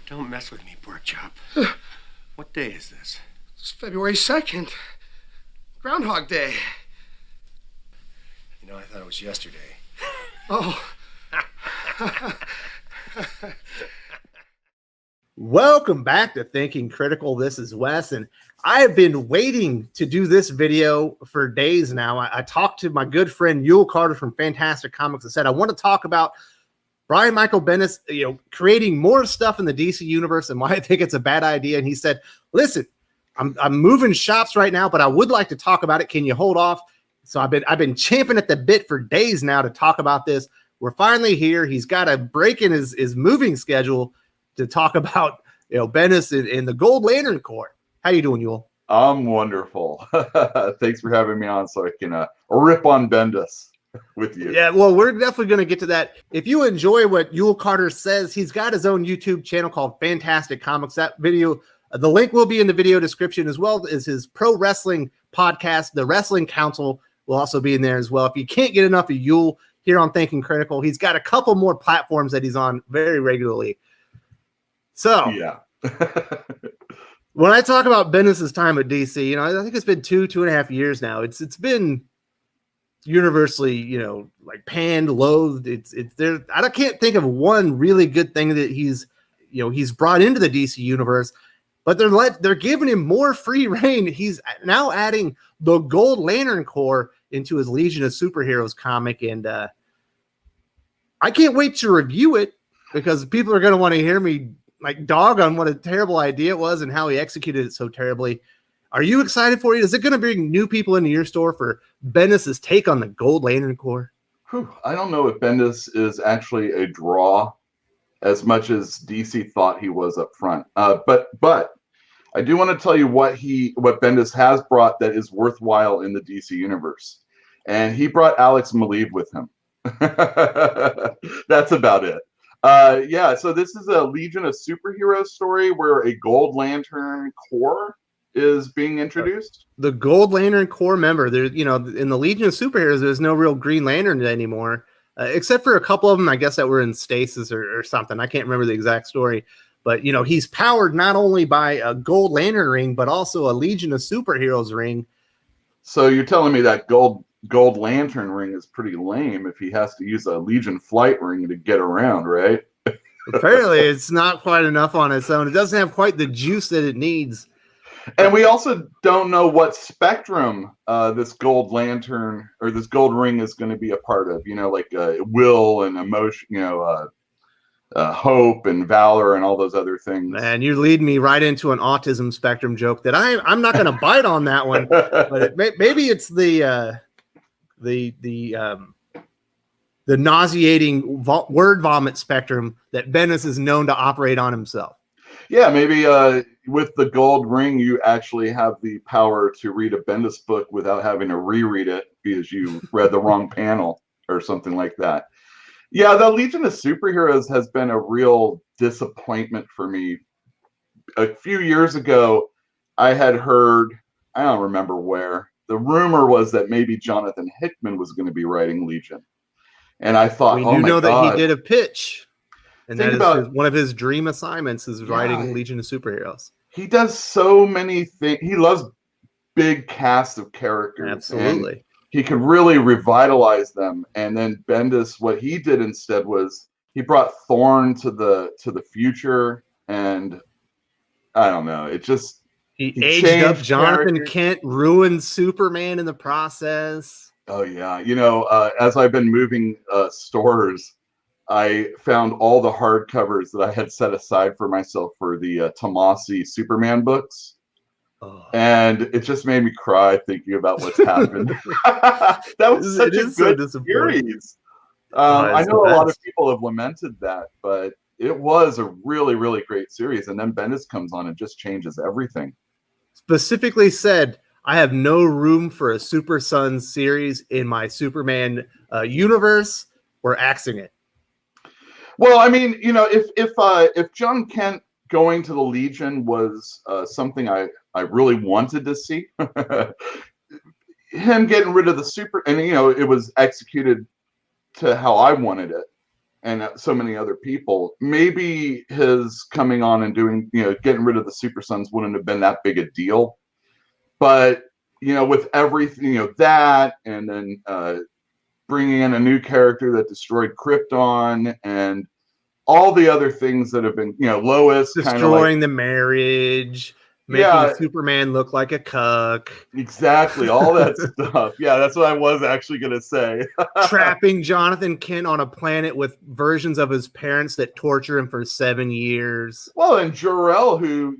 Don't mess with me, pork chop. What day is this? It's February 2nd. Groundhog Day. You know, I thought it was yesterday. Oh. Welcome back to Thinking Critical. This is Wes, and I have been waiting to do this video for days now. I talked to my good friend Yule Carter from Fantastic Comics and said, I want to talk about Brian Michael Bendis, creating more stuff in the DC universe and why I think it's a bad idea. And he said, listen, I'm moving shops right now, but I would like to talk about it. Can you hold off? So I've been champing at the bit for days now to talk about this. We're finally here. He's got a break in his moving schedule to talk about, Bendis in the Gold Lantern Corps. How you doing, Yule? I'm wonderful. Thanks for having me on so I can rip on Bendis with you. Yeah, well, we're definitely going to get to that. If you enjoy what Yule Carter says, he's got his own YouTube channel called Fantastic Comics. That video, the link will be in the video description, as well as his pro wrestling podcast, The Wrestling Council, will also be in there as well. If you can't get enough of Yule here on Thinking Critical, he's got a couple more platforms that he's on very regularly. So, yeah. When I talk about Bendis' time at DC, I think it's been 2.5 years now. It's been universally, like panned, loathed. It's there. I can't think of one really good thing that he's brought into the DC universe, but they're giving him more free reign. He's now adding the Gold Lantern Corps into his Legion of Superheroes comic, and I can't wait to review it because people are going to want to hear me like dog on what a terrible idea it was and how he executed it so terribly. Are you excited for it? Is it going to bring new people into your store for Bendis' take on the Gold Lantern Corps? I don't know if Bendis is actually a draw as much as DC thought he was up front. But I do want to tell you what Bendis has brought that is worthwhile in the DC universe. And he brought Alex Maleev with him. That's about it. So this is a Legion of Superheroes story where a Gold Lantern Corps is being introduced. The Gold Lantern Corps member, there, in the Legion of Superheroes, there's no real Green Lantern anymore, except for a couple of them, I guess, that were in stasis or something. I can't remember the exact story, but he's powered not only by a Gold Lantern ring, but also a Legion of Superheroes ring. So you're telling me that Gold Lantern ring is pretty lame if he has to use a Legion flight ring to get around, right? Apparently, it's not quite enough on its own. It doesn't have quite the juice that it needs. And we also don't know what spectrum this Gold Lantern or this gold ring is going to be a part of. Like will and emotion, hope and valor and all those other things. Man, you lead me right into an autism spectrum joke that I'm not going to bite on that one. But maybe it's the nauseating word vomit spectrum that Bendis is known to operate on himself. Yeah, maybe with the gold ring, you actually have the power to read a Bendis book without having to reread it because you read the wrong panel or something like that. Yeah, the Legion of Superheroes has been a real disappointment for me. A few years ago, I had heard, I don't remember where, the rumor was that maybe Jonathan Hickman was going to be writing Legion. And I thought, we do know that he did a pitch. And Think that is about, one of his dream assignments is writing Legion of Superheroes. He does so many things. He loves big casts of characters. Absolutely. He could really revitalize them. And then Bendis, what he did instead was he brought Thorn to the future. And I don't know. It just he aged up Jonathan Kent, ruined Superman in the process. Oh yeah. As I've been moving stores, I found all the hardcovers that I had set aside for myself for the Tomasi Superman books. Oh. And it just made me cry thinking about what's happened. That was such a good series. I know a lot of people have lamented that, but it was a really, really great series. And then Bendis comes on and just changes everything. Specifically said, I have no room for a Super Sons series in my Superman universe. We're axing it. Well, I mean, if John Kent going to the Legion was something I really wanted to see, him getting rid of the super, and it was executed to how I wanted it, and so many other people, maybe his coming on and doing, getting rid of the Super Sons wouldn't have been that big a deal. But, with everything, that, and then bringing in a new character that destroyed Krypton, and all the other things that have been, Lois destroying the marriage, making Superman look like a cuck. Exactly, all that stuff. Yeah, that's what I was actually going to say. Trapping Jonathan Kent on a planet with versions of his parents that torture him for 7 years. Well, and Jor-El, who,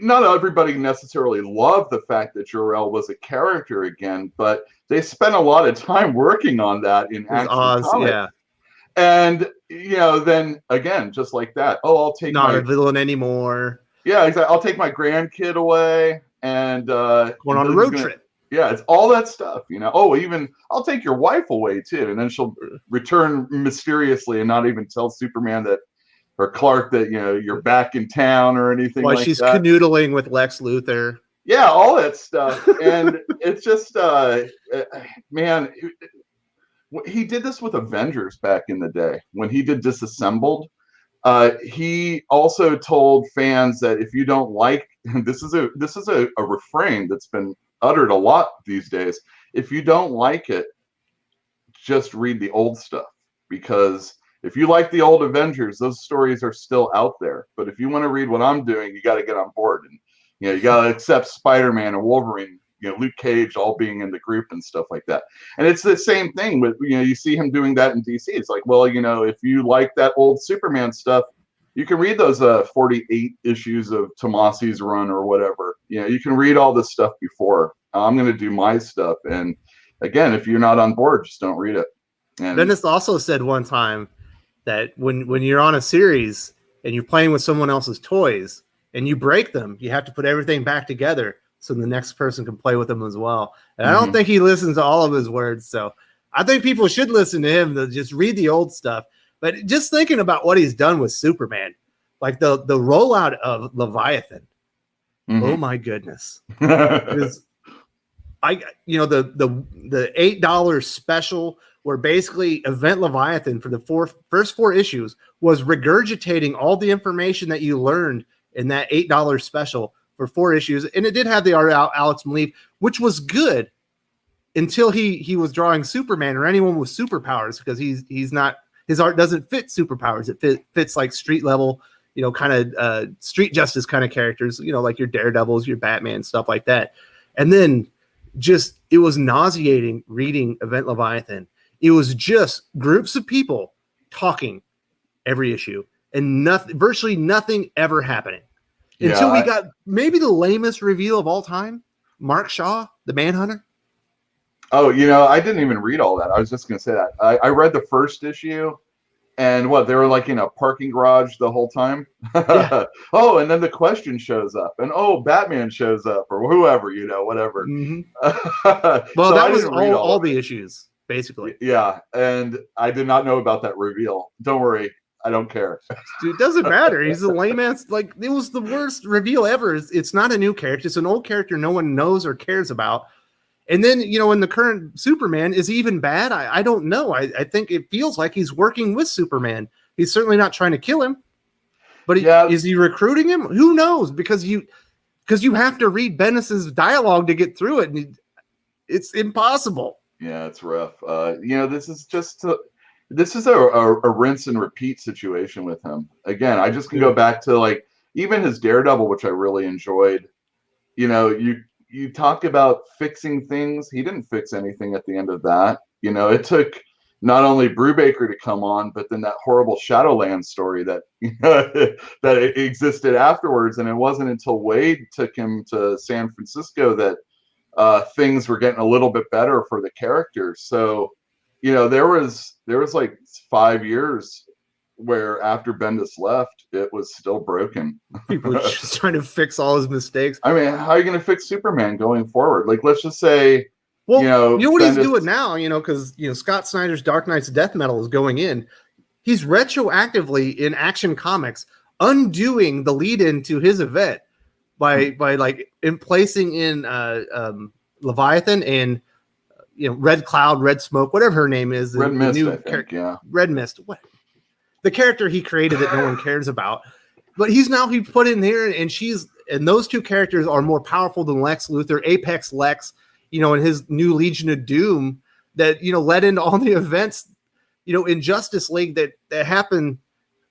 not everybody necessarily loved the fact that Jor-El was a character again, but they spent a lot of time working on that in Action Comics. Yeah. And, then again, just like that. Oh, I'll take not a villain anymore. Yeah, exactly. I'll take my grandkid away and going on a road trip. Yeah, it's all that stuff, Oh, even I'll take your wife away too, and then she'll return mysteriously and not even tell Superman or Clark that you're back in town or anything. While like she's that. canoodling with Lex Luthor. Yeah, all that stuff, and it's just man. He did this with Avengers back in the day when he did Disassembled. He also told fans that if you don't like, this is a refrain that's been uttered a lot these days. If you don't like it, just read the old stuff, because if you like the old Avengers, those stories are still out there. But if you want to read what I'm doing, you got to get on board, and you got to accept Spider-Man and Wolverine, Luke Cage all being in the group and stuff like that. And it's the same thing with, you see him doing that in DC. It's like, well, if you like that old Superman stuff, you can read those 48 issues of Tomasi's run or whatever. You can read all this stuff before. I'm going to do my stuff. And again, if you're not on board, just don't read it. And Bendis also said one time that when you're on a series and you're playing with someone else's toys and you break them, you have to put everything back together so the next person can play with them as well. And I don't think he listens to all of his words. So I think people should listen to him to just read the old stuff. But just thinking about what he's done with Superman, like the rollout of Leviathan. Oh my goodness. The $8 special where basically Event Leviathan for the first 4 issues was regurgitating all the information that you learned in that $8 special for 4 issues. And it did have the art Alex Maleev, which was good until he was drawing Superman or anyone with superpowers, because he's not, his art doesn't fit superpowers. It fits like street level, kind of street justice kind of characters, like your Daredevils, your Batman, stuff like that. And then it was nauseating reading Event Leviathan. It was just groups of people talking every issue and virtually nothing ever happening until we got maybe the lamest reveal of all time, Mark Shaw, the Manhunter. Oh, I didn't even read all that. I was just going to say that. I read the first issue, and they were like in a parking garage the whole time. Yeah. Oh, and then the Question shows up, and Batman shows up, or whoever, whatever. Mm-hmm. Well, so that was all the issues, basically. Yeah, and I did not know about that reveal. Don't worry. I don't care. Dude, it doesn't matter. He's a lame ass. Like, it was the worst reveal ever. It's not a new character. It's an old character no one knows or cares about. And then, in the current Superman, is he even bad? I don't know. I think it feels like he's working with Superman. He's certainly not trying to kill him. But is he recruiting him? Who knows? Because you have to read Bendis's dialogue to get through it. And it's impossible. Yeah, it's rough. This is just this is a rinse and repeat situation with him. Again, I just can go back to even his Daredevil, which I really enjoyed. You talk about fixing things. He didn't fix anything at the end of that. It took not only Brubaker to come on, but then that horrible Shadowland story that that existed afterwards. And it wasn't until Wade took him to San Francisco that things were getting a little bit better for the characters. So, there was like 5 years where after Bendis left, it was still broken. People are just trying to fix all his mistakes. I mean, how are you going to fix Superman going forward? Like, let's just say, what Bendis, he's doing now, because, Scott Snyder's Dark Knight's Death Metal is going in. He's retroactively in Action Comics undoing the lead into his event by placing in Leviathan and Red Cloud, Red Smoke, whatever her name is, Red Mist, new I think, yeah. Red Mist, what the character he created that no one cares about, but he put in there, and those two characters are more powerful than Lex Luthor, Apex Lex, and his new Legion of Doom that led into all the events, in Justice League that happened,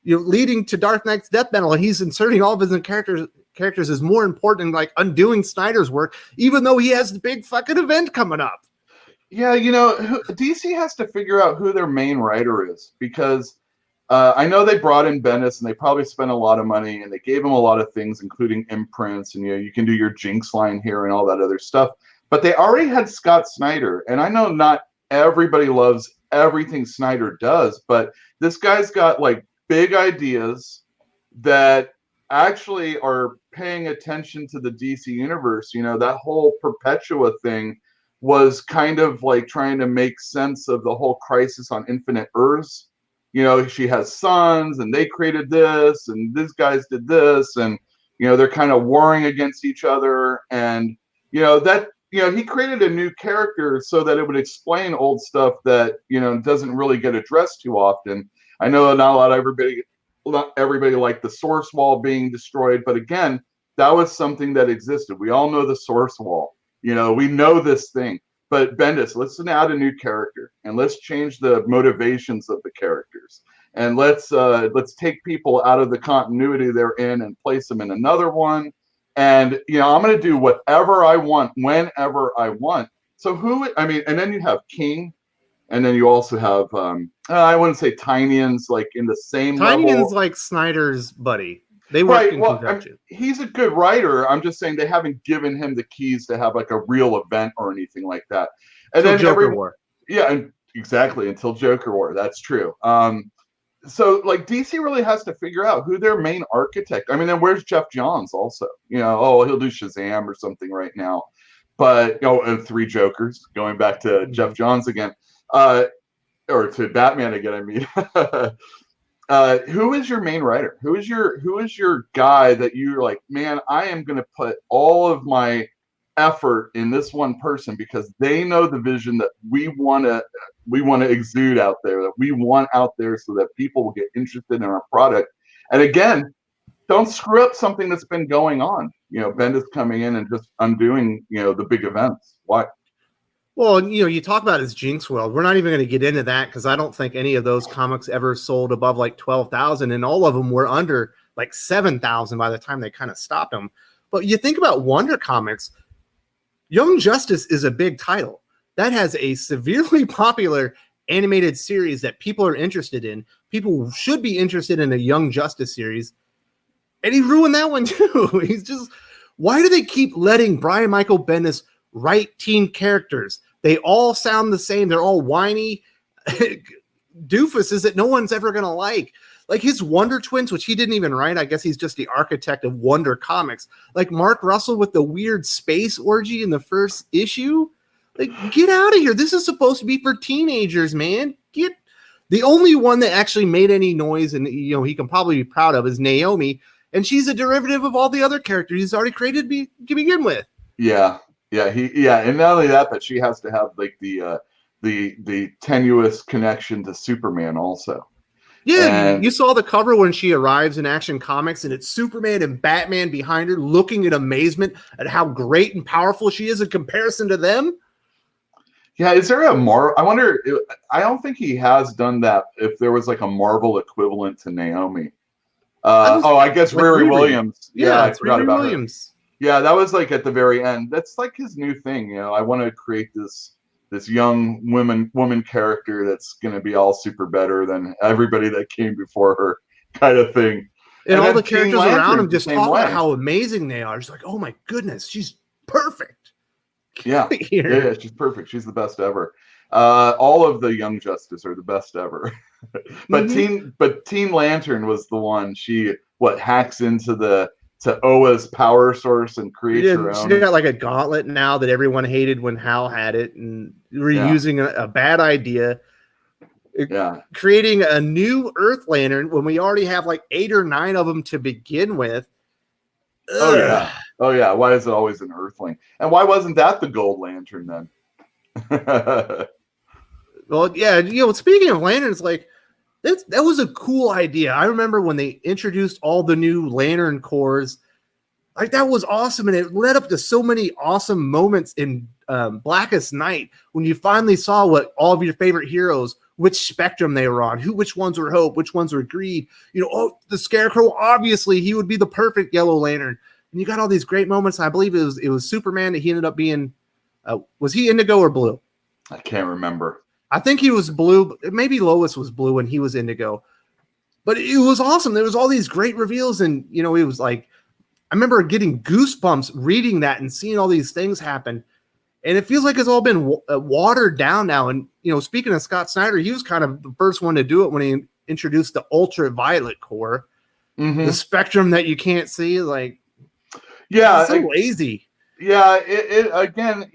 leading to Dark Knight's death metal, and he's inserting all of his characters as more important, like undoing Snyder's work, even though he has the big fucking event coming up. Yeah, DC has to figure out who their main writer is, because I know they brought in Bendis and they probably spent a lot of money and they gave him a lot of things, including imprints, and you can do your Jinx line here and all that other stuff. But they already had Scott Snyder, and I know not everybody loves everything Snyder does, but this guy's got like big ideas that actually are paying attention to the DC universe. That whole Perpetua thing was kind of like trying to make sense of the whole Crisis on Infinite Earths. She has sons and they created this and these guys did this, and they're kind of warring against each other, and he created a new character so that it would explain old stuff that doesn't really get addressed too often. I know not everybody liked the Source Wall being destroyed, but again, that was something that existed. We all know the Source Wall. We know this thing. But Bendis, let's add a new character and let's change the motivations of the characters. And let's take people out of the continuity they're in and place them in another one. And I'm going to do whatever I want, whenever I want. So and then you have King, and then you also have I wouldn't say Tynion's like in the same level. Tynion's like Snyder's buddy. They work in conjunction. He's a good writer. I'm just saying they haven't given him the keys to have like a real event or anything like that. And then Joker War. Yeah, exactly, until Joker War. That's true. So like DC really has to figure out who their main architect. I mean, then where's Jeff Johns also? He'll do Shazam or something right now. But and 3 Jokers, going back to Jeff Johns again. Or to Batman again, I mean. Who is your main writer? Who is your guy that you're like, man, I am going to put all of my effort in this one person because they know the vision that we want to exude out there, that we want out there, so that people will get interested in our product. And again, don't screw up something that's been going on. Bendis coming in and just undoing the big events. Why? Well, you talk about his Jinx World. We're not even going to get into that because I don't think any of those comics ever sold above like 12,000, and all of them were under like 7,000 by the time they kind of stopped them. But you think about Wonder Comics, Young Justice is a big title that has a severely popular animated series that people are interested in. People should be interested in a Young Justice series, and he ruined that one too. He's just, why do they keep letting Brian Michael Bendis write teen characters? They all sound the same. They're all whiny doofuses that no one's ever going to like. Like his Wonder Twins, which he didn't even write. I guess he's just the architect of Wonder Comics. Like Mark Russell with the weird space orgy in the first issue. Like, get out of here. This is supposed to be for teenagers, man. The only one that actually made any noise and he can probably be proud of is Naomi. And she's a derivative of all the other characters he's already created to begin with. Yeah. And not only that, but she has to have like the tenuous connection to Superman also. Yeah, you saw the cover when she arrives in Action Comics, and it's Superman and Batman behind her, looking in amazement at how great and powerful she is in comparison to them. Yeah, is there a Marvel? I wonder. I don't think he has done that. If there was like a Marvel equivalent to Naomi. I guess like Riri Williams. Yeah, I forgot about Williams. Her. Yeah, that was like at the very end. That's like his new thing. I want to create this young woman character that's going to be all super better than everybody that came before her, kind of thing. And all the characters around him just talk about how amazing they are. It's like, oh my goodness, she's perfect. Yeah, she's perfect. She's the best ever. All of the Young Justice are the best ever. But Teen Lantern was the one. She hacks into to Oa's power source and creates her own. She got like a gauntlet now that everyone hated when Hal had it, and reusing a bad idea. Creating a new Earth Lantern when we already have like 8 or 9 of them to begin with. Oh yeah. Why is it always an Earthling? And why wasn't that the Gold Lantern then? Well, yeah, speaking of lanterns, like that was a cool idea. I remember when they introduced all the new lantern cores. Like that was awesome, and it led up to so many awesome moments in Blackest Night when you finally saw what all of your favorite heroes, which spectrum they were on, which ones were Hope, which ones were Greed. The Scarecrow, obviously he would be the perfect Yellow Lantern, and you got all these great moments. I believe it was Superman that he ended up being. Was he Indigo or Blue? I can't remember. I think he was Blue. Maybe Lois was Blue and he was Indigo. But it was awesome. There was all these great reveals, and it was like. I remember getting goosebumps reading that and seeing all these things happen. And it feels like it's all been watered down now. And, speaking of Scott Snyder, he was kind of the first one to do it when he introduced the ultraviolet core, the spectrum that you can't see. Like, yeah, so lazy. Yeah. It again,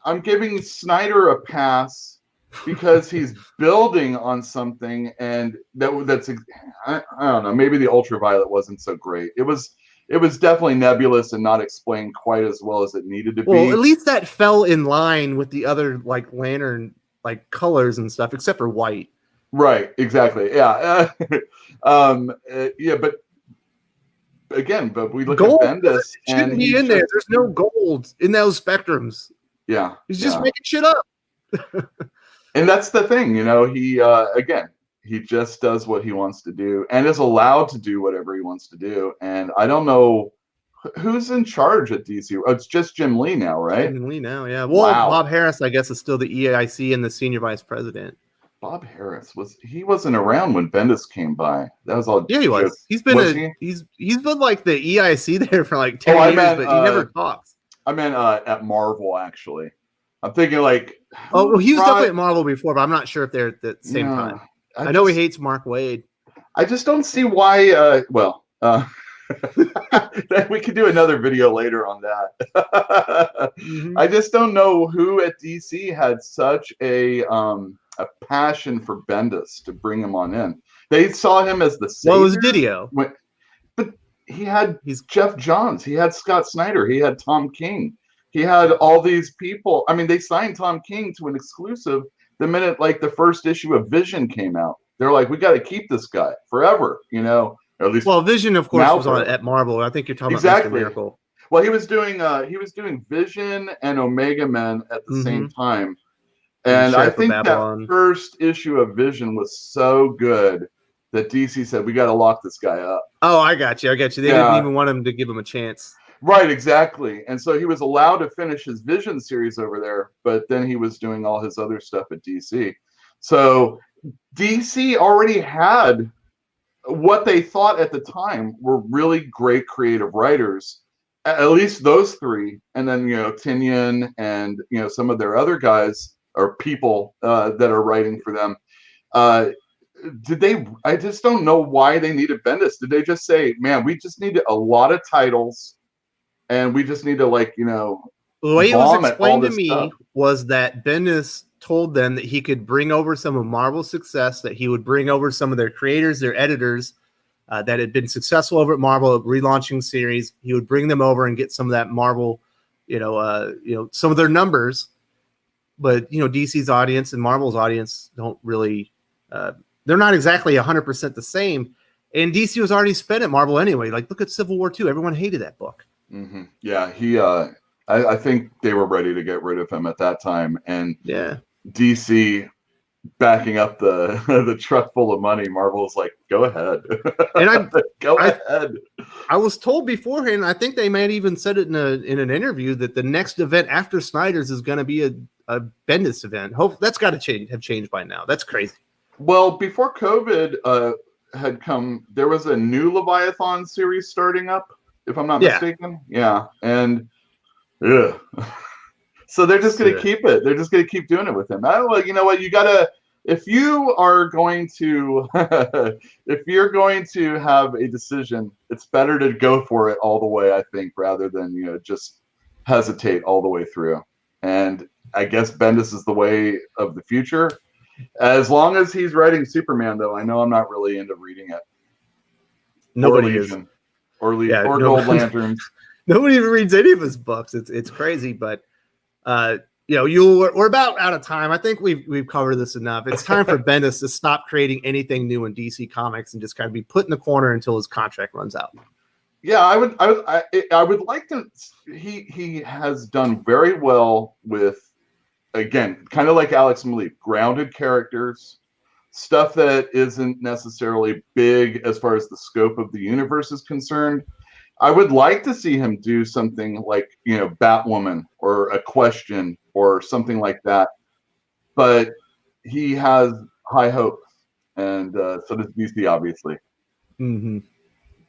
I'm giving Snyder a pass because he's building on something. And that's, I don't know, maybe the ultraviolet wasn't so great. It was definitely nebulous and not explained quite as well as it needed to be. Well, at least that fell in line with the other like lantern like colors and stuff, except for white. Right. Exactly. Yeah. Yeah. But again, we look gold at Bendis shouldn't be in there. There's no gold in those spectrums. Yeah. He's just making shit up. And that's the thing, he again. He just does what he wants to do and is allowed to do whatever he wants to do. And I don't know who's in charge at DC. Oh, it's just Jim Lee now, right? Jim Lee now, yeah. Well, wow. Bob Harris, I guess, is still the EIC and the senior vice president. Bob Harris wasn't around when Bendis came by. That was all. Yeah, he was. He's been he's been like the EIC there for like 10 years, but he never talks. I meant at Marvel, actually. I'm thinking like. Oh, well, he was definitely at Marvel before, but I'm not sure if they're at the same time. I know he hates Mark Waid. I just don't see why. We could do another video later on that. I just don't know who at DC had such a passion for Bendis to bring him on in. They saw him as the savior. Well, it was Didio. But he's Jeff Johns. He had Scott Snyder. He had Tom King. He had all these people. I mean, they signed Tom King to an exclusive the minute like the first issue of Vision came out. They're like, we got to keep this guy forever, or at least. Well, Vision, of course, was on at Marvel. I think you're talking about Mr. Miracle. Well, he was doing Vision and Omega Men at the same time, and I think that first issue of Vision was so good that DC said we got to lock this guy up. Oh, I got you. They didn't even want him to give him a chance. Right, exactly. And so he was allowed to finish his Vision series over there, but then he was doing all his other stuff at DC. So DC already had what they thought at the time were really great creative writers, at least those three. And then, Tinian and, some of their other guys or people that are writing for them. I just don't know why they needed Bendis. Did they just say, man, we just need a lot of titles and we just need to the way it was explained to me was that Bendis told them that he could bring over some of Marvel's success, that he would bring over some of their creators, their editors that had been successful over at Marvel at relaunching series. He would bring them over and get some of that Marvel, some of their numbers. But, DC's audience and Marvel's audience don't really, they're not exactly 100% the same. And DC was already spent at Marvel anyway. Like, look at Civil War II. Everyone hated that book. Mm-hmm. Yeah, I think they were ready to get rid of him at that time. And DC backing up the truck full of money, Marvel's like, go ahead. And go ahead. I was told beforehand, I think they might even said it in an interview, that the next event after Snyder's is going to be a Bendis event. Hope that's got to have changed by now. That's crazy. Well, before COVID had come, there was a new Leviathan series starting up, if I'm not mistaken. Yeah. And so they're just going to keep it. They're just going to keep doing it with him. Well, you know what? You got to, if you're going to have a decision, it's better to go for it all the way, I think, rather than, just hesitate all the way through. And I guess Bendis is the way of the future. As long as he's writing Superman, though, I know I'm not really into reading it. Nobody is. Or Gold Lanterns. Nobody even reads any of his books. It's crazy, but we're about out of time. I think we've covered this enough. It's time for Bendis to stop creating anything new in DC Comics and just kind of be put in the corner until his contract runs out. Yeah, I would like to. He has done very well with, again, kind of like Alex Malik, grounded characters, stuff that isn't necessarily big as far as the scope of the universe is concerned. I would like to see him do something like, Batwoman or A Question or something like that. But he has high hopes, and so does DC, obviously. Mm-hmm.